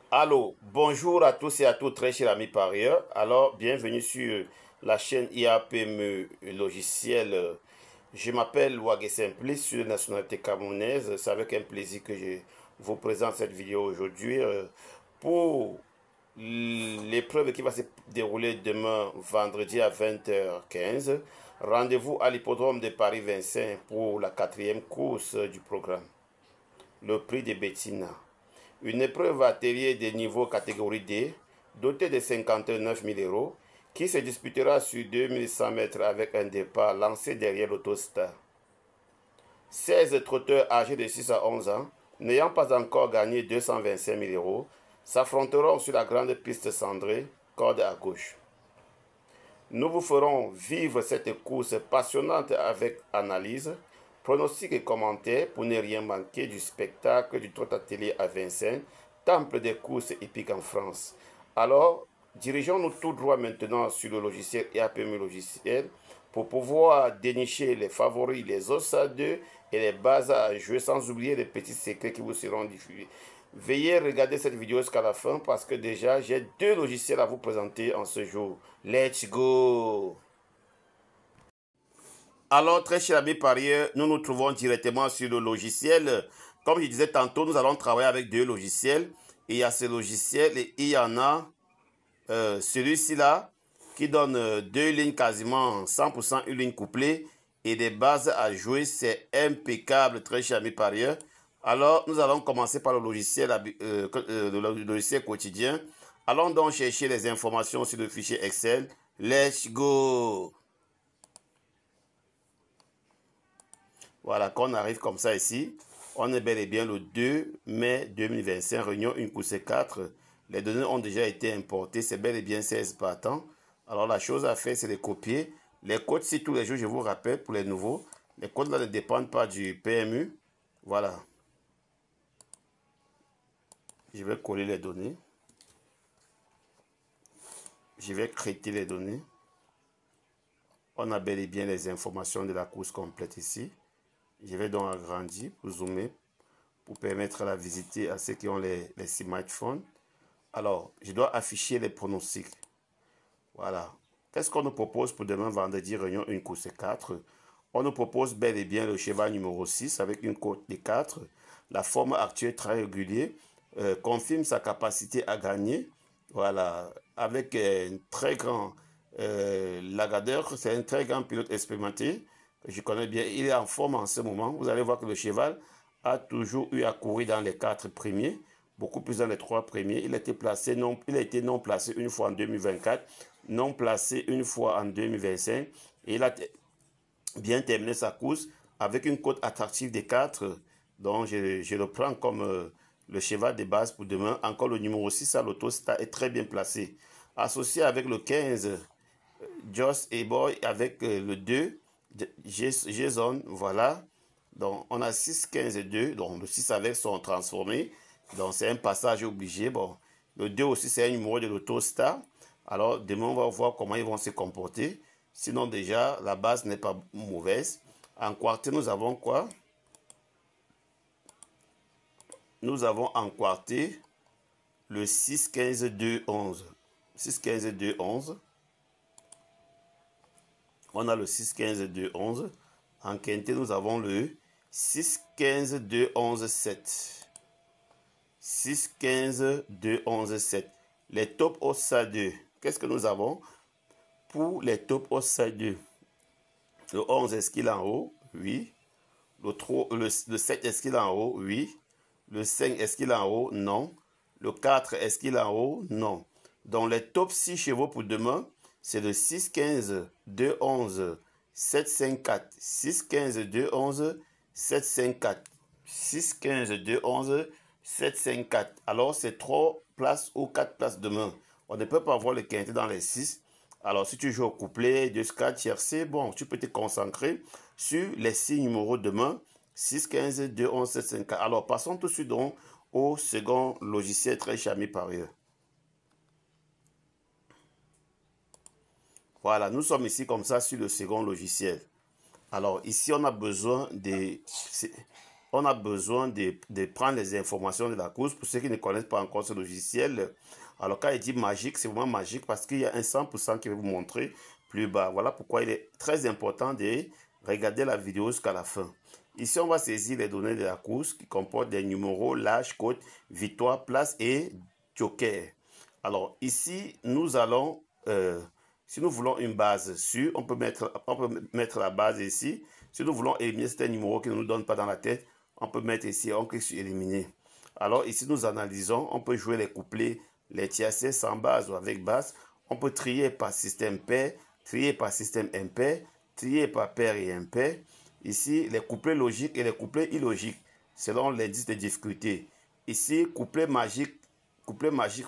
Allô, bonjour à tous et à toutes, très chers amis parieurs. Alors, bienvenue sur la chaîne IAPME logiciel. Je m'appelle Wagé Simplis, sur la nationalité camerounaise. C'est avec un plaisir que je vous présente cette vidéo aujourd'hui pour l'épreuve qui va se dérouler demain vendredi à 20h15. Rendez-vous à l'hippodrome de Paris-Vincennes pour la 4e course du programme. Le prix de Bettina. Une épreuve à terrier de niveau catégorie D, dotée de 59 000 euros, qui se disputera sur 2100 mètres avec un départ lancé derrière l'Autostar. 16 trotteurs âgés de 6 à 11 ans, n'ayant pas encore gagné 225 000 euros, s'affronteront sur la grande piste cendrée, corde à gauche. Nous vous ferons vivre cette course passionnante avec analyse, pronostics et commentaires pour ne rien manquer du spectacle du trot atelier à Vincennes, temple des courses épiques en France. Alors, dirigeons-nous tout droit maintenant sur le logiciel IAPME logiciel pour pouvoir dénicher les favoris, les os à deux et les bases à jouer, sans oublier les petits secrets qui vous seront diffusés. Veuillez regarder cette vidéo jusqu'à la fin parce que déjà j'ai 2 logiciels à vous présenter en ce jour. Let's go! Alors, très chers amis parieurs, nous nous trouvons directement sur le logiciel. Comme je disais tantôt, nous allons travailler avec 2 logiciels. Et il y a ce logiciel et il y en a celui-ci là qui donne 2 lignes quasiment 100% une ligne couplée et des bases à jouer. C'est impeccable, très chers amis parieurs. Alors, nous allons commencer par le logiciel quotidien. Allons donc chercher les informations sur le fichier Excel. Let's go! Voilà, quand on arrive comme ça ici, on est bel et bien le 2 mai 2025, réunion 1 course 4. Les données ont déjà été importées, c'est bel et bien 16 partants. Alors la chose à faire, c'est de copier. Les codes, si tous les jours, je vous rappelle, pour les nouveaux, les codes là ne dépendent pas du PMU. Voilà. Je vais coller les données. Je vais créer les données. On a bel et bien les informations de la course complète ici. Je vais donc agrandir pour zoomer, pour permettre la visiter à ceux qui ont les smartphones. Alors, je dois afficher les pronostics. Voilà. Qu'est-ce qu'on nous propose pour demain vendredi, réunion 1 course 4? On nous propose bel et bien le cheval numéro 6 avec une cote de 4. La forme actuelle très régulière. Confirme sa capacité à gagner. Voilà. Avec un très grand lagadeur. C'est un très grand pilote expérimenté. Je connais bien. Il est en forme en ce moment. Vous allez voir que le cheval a toujours eu à courir dans les 4 premiers. Beaucoup plus dans les 3 premiers. Il a été non placé une fois en 2024, non placé une fois en 2025. Et il a bien terminé sa course avec une cote attractive de 4. Donc je le prends comme le cheval de base pour demain. Encore le numéro 6 à l'Autostar est très bien placé. Associé avec le 15, Joss et Boy, avec le 2, Jason, voilà. Donc on a 6, 15 et 2. Donc le 6 avec son transformé. Donc c'est un passage obligé. Bon, le 2 aussi c'est un numéro de l'Autostar. Alors demain on va voir comment ils vont se comporter. Sinon déjà la base n'est pas mauvaise. En quartier nous avons quoi? Nous avons en quartier le 6, 15, 2, 11. 6, 15, 2, 11. On a le 6, 15, 2, 11. En quintet nous avons le 6, 15, 2, 11, 7. 6, 15, 2, 11, 7. Les top OSA 2. Qu'est-ce que nous avons pour les top OSA 2? Le 11, est-ce qu'il est en haut? Oui. Le 7, est-ce qu'il est en haut? Oui. Le 5, est-ce qu'il est en haut? Non. Le 4, est-ce qu'il est en haut? Non. Donc les top 6 chevaux pour demain, c'est le 6, 15, 2, 11, 7, 5, 4. 6, 15, 2, 11, 7, 5, 4. 6, 15, 2, 11, 7, 5, 4. Alors, c'est 3 places ou 4 places demain. On ne peut pas avoir le quintet dans les 6. Alors, si tu joues au couplet, 2, 4, tiercé, bon, tu peux te concentrer sur les 6 numéros demain. 6, 15, 2, 11, 7, 5, 4. Alors, passons tout de suite donc au second logiciel très charmé par eux. Voilà, nous sommes ici comme ça sur le second logiciel. Alors, ici, on a besoin de on a besoin de prendre les informations de la course. Pour ceux qui ne connaissent pas encore ce logiciel, alors quand il dit magique, c'est vraiment magique parce qu'il y a un 100% qui va vous montrer plus bas. Voilà pourquoi il est très important de regarder la vidéo jusqu'à la fin. Ici, on va saisir les données de la course qui comportent des numéros, l'âge, code, victoire, place et joker. Alors ici, nous allons, si nous voulons une base sûre, on peut mettre la base ici. Si nous voulons éliminer certains numéros qui ne nous donnent pas dans la tête, on peut mettre ici, on clique sur éliminer. Alors ici, nous analysons, on peut jouer les couplets, les tiercés sans base ou avec base. On peut trier par système pair, trier par système impair, trier par pair et impair. Ici, les couplets logiques et les couplets illogiques, selon l'indice de difficulté. Ici, couplet magique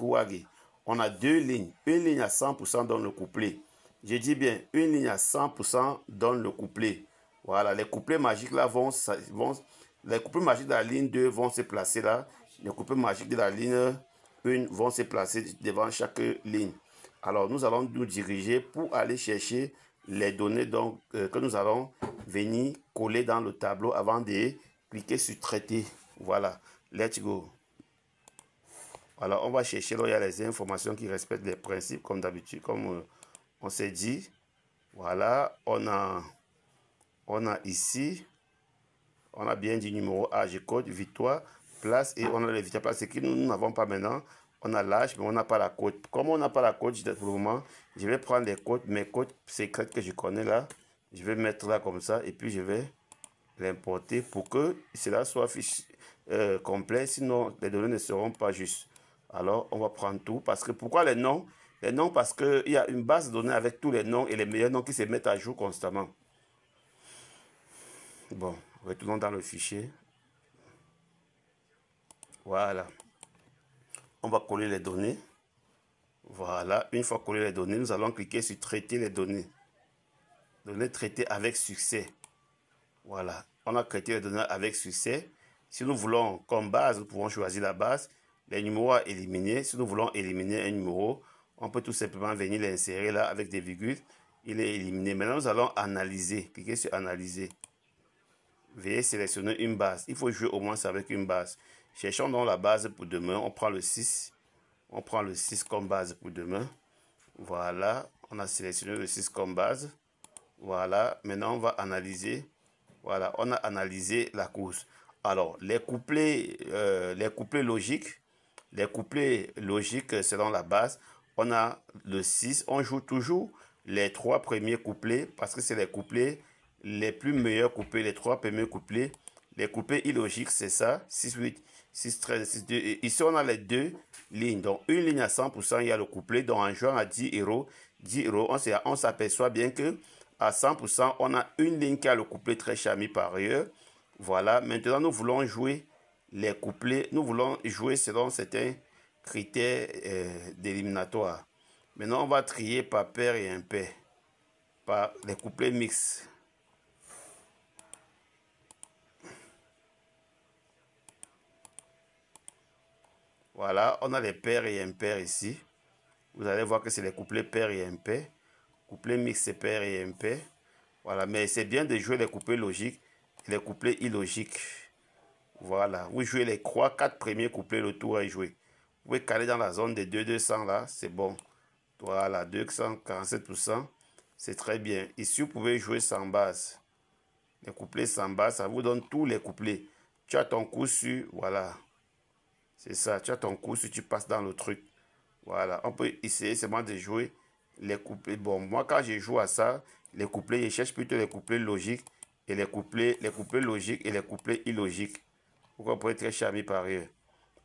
Wagi. On a deux lignes. Une ligne à 100% donne le couplet. Je dis bien, une ligne à 100% donne le couplet. Voilà, les couplets magiques là les couplets magiques de la ligne 2 vont se placer là. Les couplets magiques de la ligne 1 vont se placer devant chaque ligne. Alors, nous allons nous diriger pour aller chercher les données donc, que nous allons venir coller dans le tableau avant de cliquer sur traiter. Voilà, let's go. Alors, on va chercher là où il y a les informations qui respectent les principes comme d'habitude, comme on s'est dit. Voilà, on a ici, on a bien dit numéro âge, code, victoire, place et on a les victoires, place que nous n'avons pas maintenant. On a l'âge, mais on n'a pas la code. Comme on n'a pas la code, pour le moment, je vais prendre les codes, mes codes secrètes que je connais là. Je vais mettre là comme ça et puis je vais l'importer pour que cela soit fichier complet. Sinon, les données ne seront pas justes. Alors, on va prendre tout. Parce que pourquoi les noms? Les noms parce qu'il y a une base de données avec tous les noms et les meilleurs noms qui se mettent à jour constamment. Bon, retournons dans le fichier. Voilà. On va coller les données. Voilà. Une fois collé les données, nous allons cliquer sur traiter les données. Données traitées avec succès. Voilà. On a traité les données avec succès. Si nous voulons comme base, nous pouvons choisir la base. Les numéros à éliminer. Si nous voulons éliminer un numéro, on peut tout simplement venir l'insérer là avec des virgules. Il est éliminé. Maintenant, nous allons analyser. Cliquez sur analyser. Veuillez sélectionner une base. Il faut jouer au moins avec une base. Cherchons donc la base pour demain. On prend le 6. On prend le 6 comme base pour demain. Voilà. On a sélectionné le 6 comme base. Voilà. Maintenant, on va analyser. Voilà. On a analysé la course. Alors, les couplets logiques. Les couplets logiques selon la base. On a le 6. On joue toujours les 3 premiers couplets parce que c'est les couplets les plus meilleurs couplets, les 3 premiers couplets. Les couplets illogiques, c'est ça. 6, 8, 6, 13, 6, 2. Et ici, on a les deux lignes. Donc, une ligne à 100%, il y a le couplet. Donc, en jouant à 10 euros, on s'aperçoit bien que à 100%, on a une ligne qui a le couplet très charmé par ailleurs. Voilà. Maintenant, nous voulons jouer les couplets. Nous voulons jouer selon certains critères d'éliminatoire. Maintenant, on va trier par pair et impair. Par les couplets mixtes. Voilà, on a les pairs et impairs ici. Vous allez voir que c'est les couplets pairs et impairs. Couplets mixtes, pairs et impairs. Voilà, mais c'est bien de jouer les couplets logiques et les couplets illogiques. Voilà, vous jouez les 3-4 premiers couplets, le tour est joué. Vous pouvez caler dans la zone des 200 là, c'est bon. Voilà, 247%, c'est très bien. Ici, vous pouvez jouer sans base. Les couplets sans base, ça vous donne tous les couplets. Tu as ton coup sur, voilà. C'est ça, tu as ton coup si tu passes dans le truc. Voilà, on peut essayer seulement de jouer les couplets. Bon, moi quand je joue à ça, les couplets, je cherche plutôt les couplets logiques et les couplets logiques et les couplets illogiques. Pourquoi on pourrait être très charmé par eux.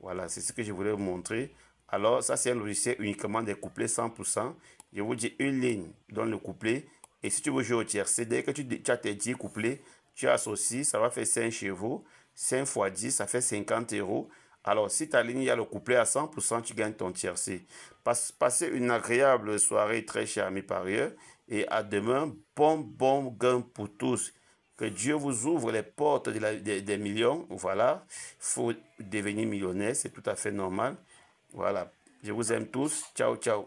Voilà, c'est ce que je voulais vous montrer. Alors, ça c'est un logiciel uniquement des couplets 100%. Je vous dis une ligne dans le couplet. Et si tu veux jouer au tiercé, dès que tu as tes 10 couplets, tu associes, ça va faire 5 chevaux. 5 x 10, ça fait 50 euros. Alors, si ta ligne, il y a le couplet à 100%, tu gagnes ton tiercé. Passez une agréable soirée très chère, mes parieurs. Et à demain, bon gain pour tous. Que Dieu vous ouvre les portes des millions. Voilà, il faut devenir millionnaire, c'est tout à fait normal. Voilà, je vous aime tous. Ciao, ciao.